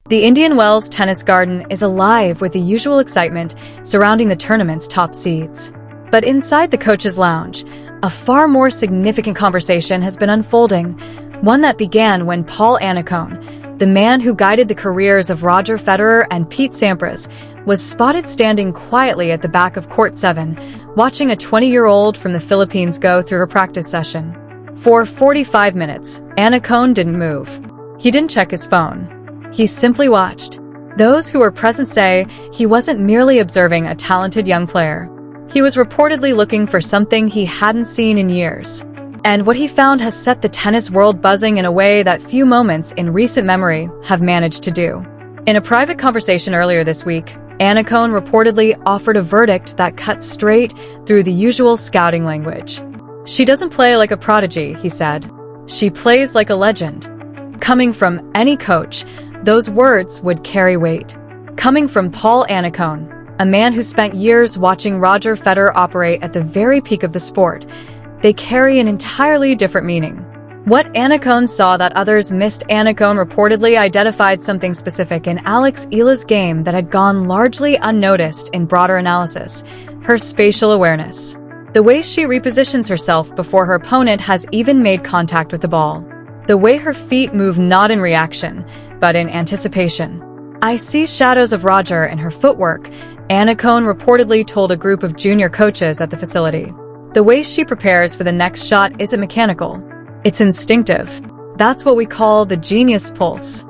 The Indian Wells Tennis Garden is alive with the usual excitement surrounding the tournament's top seeds. But inside the coach's lounge, a far more significant conversation has been unfolding, one that began when Paul Annacone, the man who guided the careers of Roger Federer and Pete Sampras, was spotted standing quietly at the back of Court 7, watching a 20-year-old from the Philippines go through her practice session. For 45 minutes, Annacone didn't move. He didn't check his phone. He simply watched. Those who were present say he wasn't merely observing a talented young player. He was reportedly looking for something he hadn't seen in years. And what he found has set the tennis world buzzing in a way that few moments in recent memory have managed to do. In a private conversation earlier this week, Annacone reportedly offered a verdict that cut straight through the usual scouting language. "She doesn't play like a prodigy," he said. "She plays like a legend." Coming from any coach, those words would carry weight. Coming from Paul Annacone, a man who spent years watching Roger Federer operate at the very peak of the sport, they carry an entirely different meaning. What Annacone saw that others missed. Annacone reportedly identified something specific in Alex Eala's game that had gone largely unnoticed in broader analysis: her spatial awareness. The way she repositions herself before her opponent has even made contact with the ball. The way her feet move not in reaction, but in anticipation. "I see shadows of Roger in her footwork," Annacone reportedly told a group of junior coaches at the facility. "The way she prepares for the next shot isn't mechanical. It's instinctive. That's what we call the genius pulse."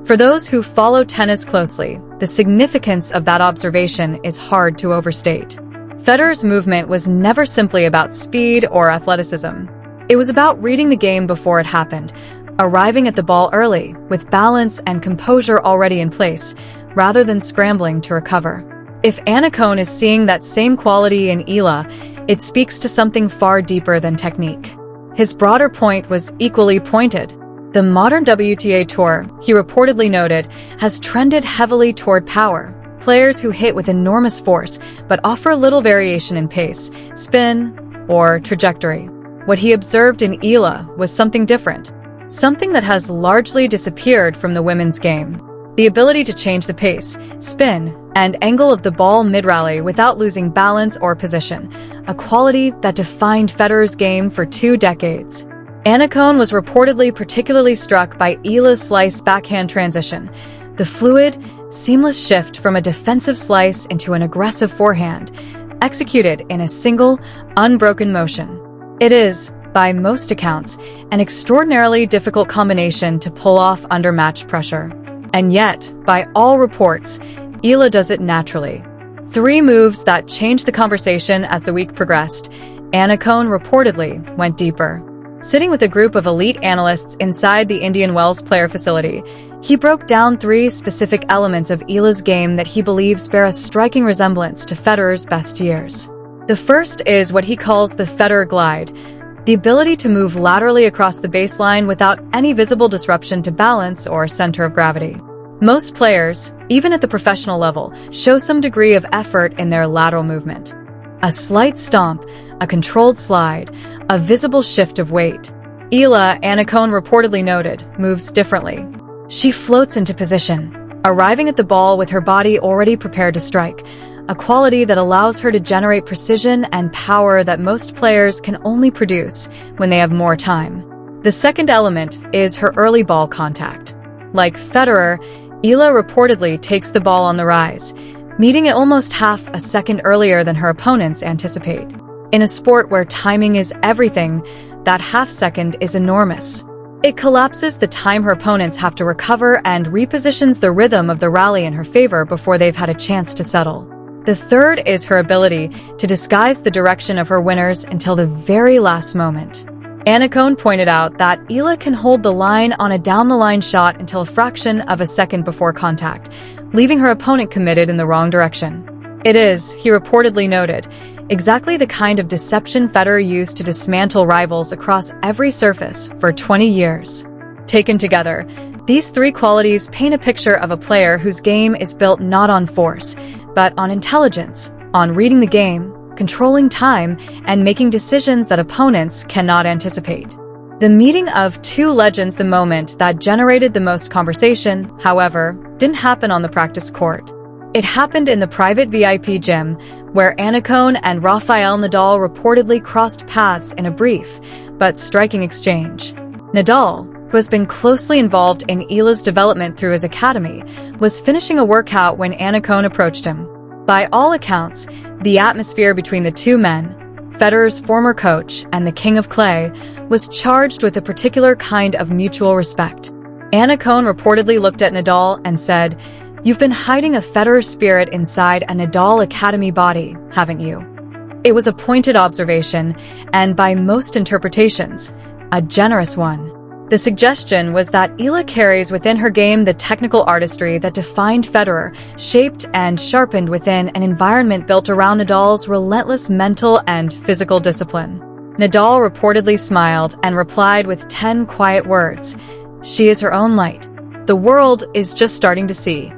For those who follow tennis closely, the significance of that observation is hard to overstate. Federer's movement was never simply about speed or athleticism. It was about reading the game before it happened, arriving at the ball early, with balance and composure already in place, rather than scrambling to recover. If Annacone is seeing that same quality in Eala, it speaks to something far deeper than technique. His broader point was equally pointed. The modern WTA Tour, he reportedly noted, has trended heavily toward power. Players who hit with enormous force, but offer little variation in pace, spin, or trajectory. What he observed in Eala was something different. Something that has largely disappeared from the women's game. The ability to change the pace, spin, and angle of the ball mid-rally without losing balance or position, a quality that defined Federer's game for 2 decades. Annacone was reportedly particularly struck by Eala's slice backhand transition, the fluid, seamless shift from a defensive slice into an aggressive forehand, executed in a single, unbroken motion. It is, by most accounts, an extraordinarily difficult combination to pull off under match pressure. And yet, by all reports, Eala does it naturally. 3 moves that changed the conversation as the week progressed. Annacone reportedly went deeper. Sitting with a group of elite analysts inside the Indian Wells player facility, he broke down 3 specific elements of Eala's game that he believes bear a striking resemblance to Federer's best years. The first is what he calls the Federer glide, the ability to move laterally across the baseline without any visible disruption to balance or center of gravity. Most players, even at the professional level, show some degree of effort in their lateral movement. A slight stomp, a controlled slide, a visible shift of weight. Eala, Annacone reportedly noted, moves differently. She floats into position, arriving at the ball with her body already prepared to strike, a quality that allows her to generate precision and power that most players can only produce when they have more time. The second element is her early ball contact. Like Federer, Eala reportedly takes the ball on the rise, meeting it almost half a second earlier than her opponents anticipate. In a sport where timing is everything, that half second is enormous. It collapses the time her opponents have to recover and repositions the rhythm of the rally in her favor before they've had a chance to settle. The third is her ability to disguise the direction of her winners until the very last moment. Annacone pointed out that Eala can hold the line on a down-the-line shot until a fraction of a second before contact, leaving her opponent committed in the wrong direction. It is, he reportedly noted, exactly the kind of deception Federer used to dismantle rivals across every surface for 20 years. Taken together, these 3 qualities paint a picture of a player whose game is built not on force, but on intelligence, on reading the game, controlling time, and making decisions that opponents cannot anticipate. The meeting of two legends, the moment that generated the most conversation, however, didn't happen on the practice court. It happened in the private VIP gym, where Annacone and Rafael Nadal reportedly crossed paths in a brief but striking exchange. Nadal, who has been closely involved in Eala's development through his academy, was finishing a workout when Annacone approached him. By all accounts, the atmosphere between the two men, Federer's former coach and the King of Clay, was charged with a particular kind of mutual respect. Annacone reportedly looked at Nadal and said, "You've been hiding a Federer spirit inside a Nadal Academy body, haven't you?" It was a pointed observation, and by most interpretations, a generous one. The suggestion was that Eala carries within her game the technical artistry that defined Federer, shaped and sharpened within an environment built around Nadal's relentless mental and physical discipline. Nadal reportedly smiled and replied with 10 quiet words, "She is her own light. The world is just starting to see."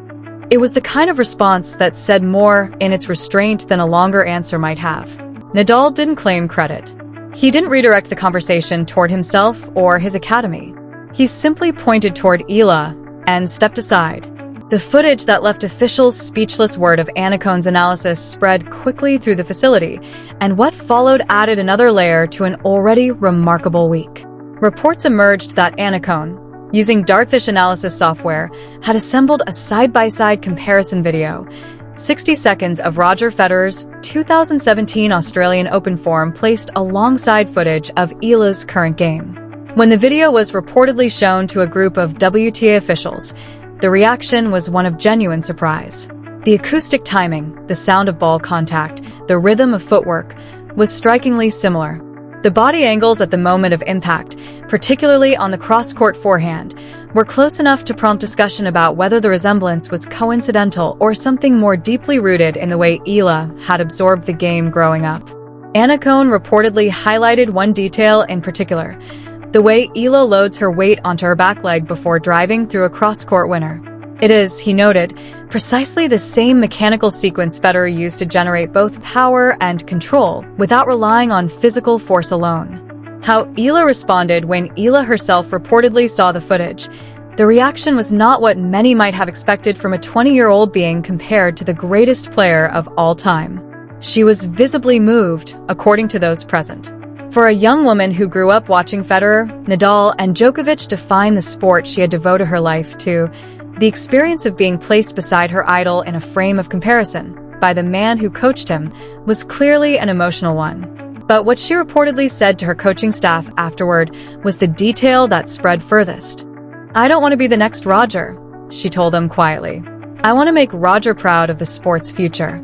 It was the kind of response that said more in its restraint than a longer answer might have. Nadal didn't claim credit. He didn't redirect the conversation toward himself or his academy. He simply pointed toward Eala and stepped aside. The footage that left officials speechless word of Annacone's analysis spread quickly through the facility, and what followed added another layer to an already remarkable week. Reports emerged that Annacone, using Dartfish analysis software, had assembled a side-by-side comparison video, 60 seconds of Roger Federer's 2017 Australian Open form placed alongside footage of Eala's current game. When the video was reportedly shown to a group of WTA officials, the reaction was one of genuine surprise. The acoustic timing, the sound of ball contact, the rhythm of footwork, was strikingly similar. The body angles at the moment of impact, particularly on the cross-court forehand, were close enough to prompt discussion about whether the resemblance was coincidental or something more deeply rooted in the way Eala had absorbed the game growing up. Annacone reportedly highlighted one detail in particular, the way Eala loads her weight onto her back leg before driving through a cross-court winner. It is, he noted, precisely the same mechanical sequence Federer used to generate both power and control without relying on physical force alone. How Eala responded when Eala herself reportedly saw the footage. The reaction was not what many might have expected from a 20-year-old being compared to the greatest player of all time. She was visibly moved, according to those present. For a young woman who grew up watching Federer, Nadal, and Djokovic define the sport she had devoted her life to, the experience of being placed beside her idol in a frame of comparison by the man who coached him was clearly an emotional one. But what she reportedly said to her coaching staff afterward was the detail that spread furthest. "I don't want to be the next Roger," she told them quietly. "I want to make Roger proud of the sport's future."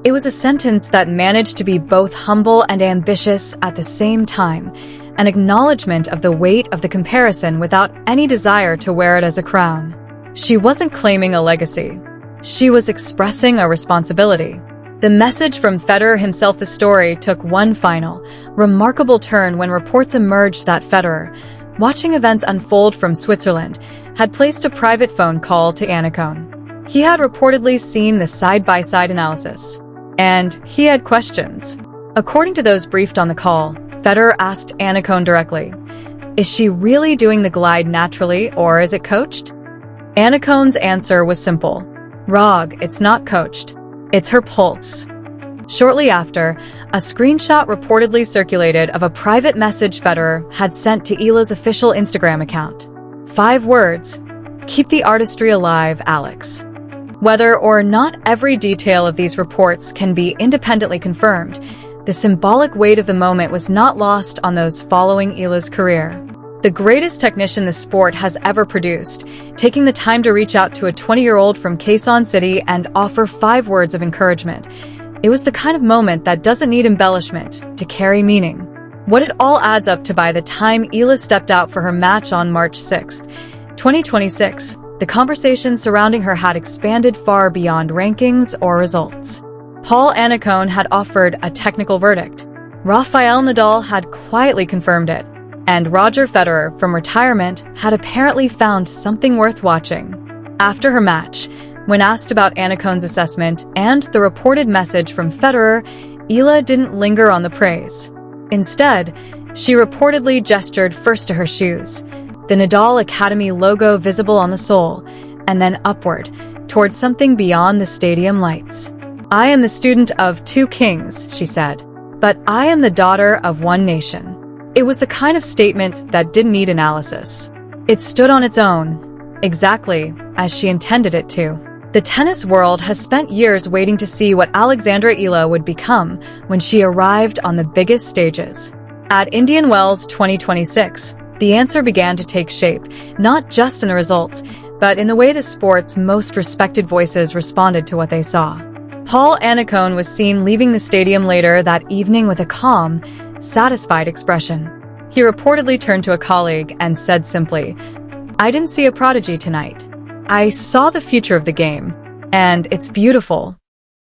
It was a sentence that managed to be both humble and ambitious at the same time, an acknowledgement of the weight of the comparison without any desire to wear it as a crown. She wasn't claiming a legacy. She was expressing a responsibility. The message from Federer himself. The story took one final, remarkable turn when reports emerged that Federer, watching events unfold from Switzerland, had placed a private phone call to Annacone. He had reportedly seen the side-by-side analysis, and he had questions. According to those briefed on the call, Federer asked Annacone directly, "Is she really doing the glide naturally, or is it coached?" Annacone's answer was simple. "Rog, it's not coached. It's her pulse." Shortly after, a screenshot reportedly circulated of a private message Federer had sent to Eala's official Instagram account. 5 words, "Keep the artistry alive, Alex." Whether or not every detail of these reports can be independently confirmed, the symbolic weight of the moment was not lost on those following Eala's career. The greatest technician the sport has ever produced, taking the time to reach out to a 20-year-old from Quezon City and offer 5 words of encouragement. It was the kind of moment that doesn't need embellishment to carry meaning. What it all adds up to by the time Eala stepped out for her match on March 6, 2026, the conversation surrounding her had expanded far beyond rankings or results. Paul Annacone had offered a technical verdict. Rafael Nadal had quietly confirmed it. And Roger Federer, from retirement, had apparently found something worth watching. After her match, when asked about Annacone's assessment and the reported message from Federer, Eala didn't linger on the praise. Instead, She reportedly gestured first to her shoes, the Nadal Academy logo visible on the sole, and then upward, towards something beyond the stadium lights. "I am the student of two kings," she said, "but I am the daughter of one nation." It was the kind of statement that didn't need analysis. It stood on its own, exactly as she intended it to. The tennis world has spent years waiting to see what Alex Eala would become when she arrived on the biggest stages. At Indian Wells 2026, the answer began to take shape, not just in the results, but in the way the sport's most respected voices responded to what they saw. Paul Annacone was seen leaving the stadium later that evening with a calm, satisfied expression. He reportedly turned to a colleague and said simply, "I didn't see a prodigy tonight. I saw the future of the game, and it's beautiful."